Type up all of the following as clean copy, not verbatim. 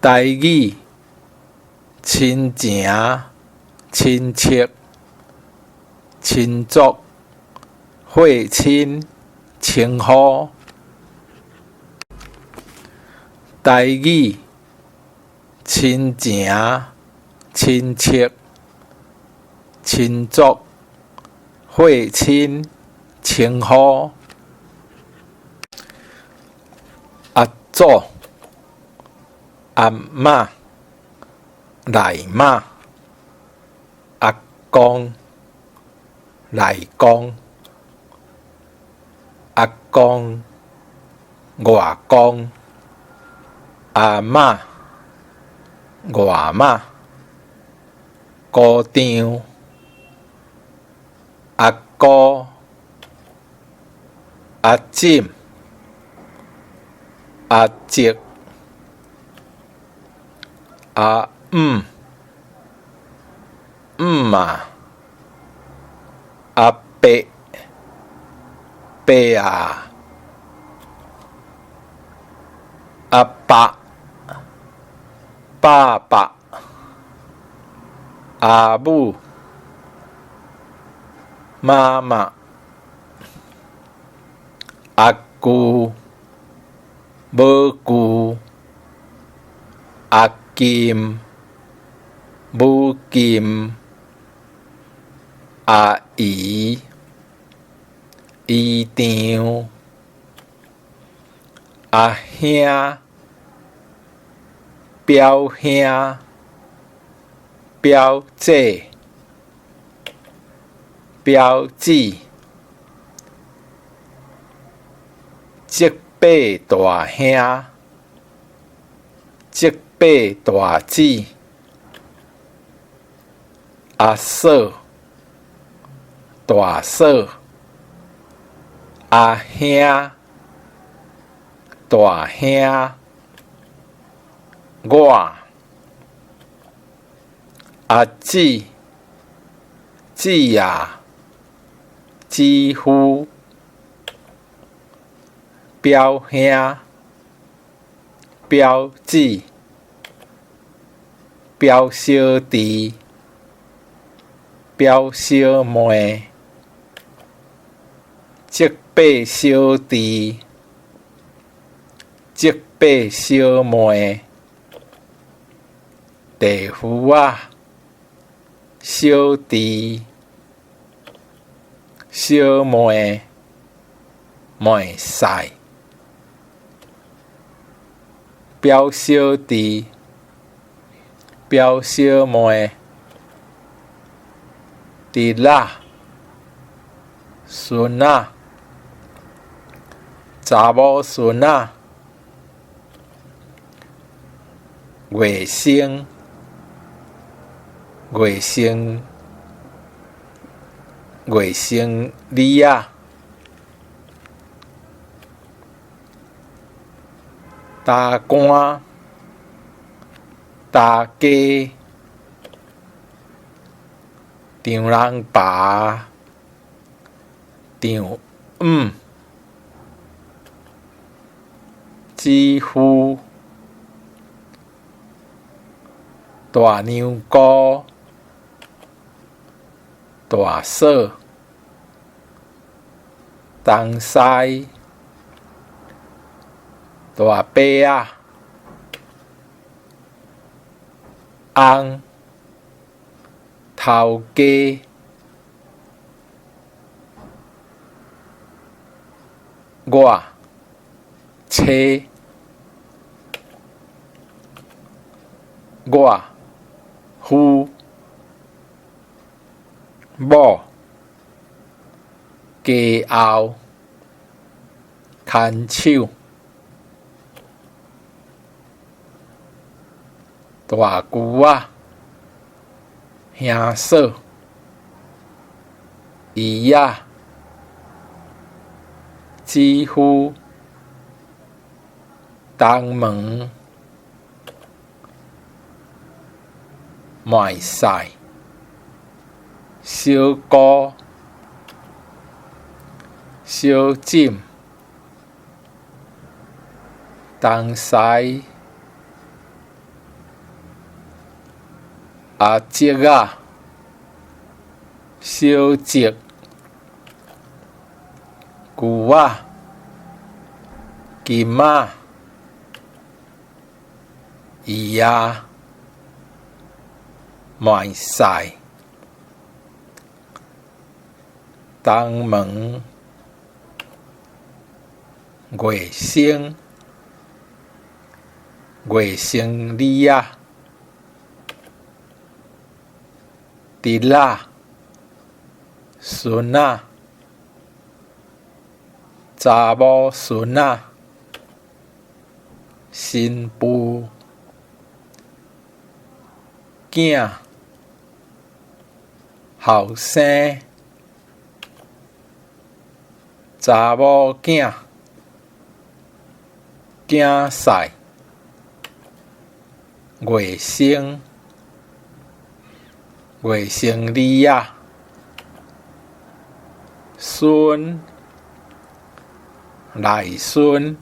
台语亲情、亲戚、亲族、血亲、称呼。台语亲情、亲戚、亲族、血亲、称呼。阿祖、阿嬷、奶妈、阿公、奶公、阿公、外公、阿嬷、外嬷、姑丈、阿姑、阿婶、阿叔、阿姆、姆嘛、阿伯、伯啊、阿爸、爸爸、阿母、妈妈、阿舅、母舅、阿金、母金、阿姨、姨丈、阿兄、表兄、表姐、表姊、叔伯大兄、叔伯大姊、阿嫂、大嫂、阿兄、大兄、我、阿姊、姊啊、姊夫、表兄、表姊、表小弟、表小妹、叔伯小弟、叔伯小妹、弟夫啊、小弟、小妹、妹婿、表小弟、表小妹、侄仔、孙仔、查某孙仔、外甥、外甥、外甥女仔、大官、大家、丈人爸、丈姆、姊夫、大娘姑、大嫂、东西、大伯仔、翁、头家、我、妻、我、夫、某、家后、牵手、大舅仔、兄嫂、姨仔、姊夫、东门、妹婿、小姑、小婶、东西、阿叔仔、小叔、牛仔、金仔、鱼仔、麦菜、东门、月星、月星梨仔、竹仔、孙仔、查某孙仔、新妇、囝、后生、查某囝、囝婿、月星、月星梨仔、孙、内孙、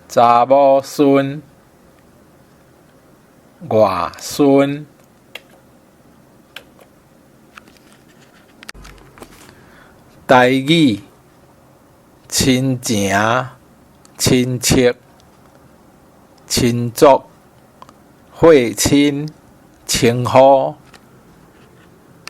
查某孙、外孙。台语亲情、亲戚、亲族、血亲、称呼。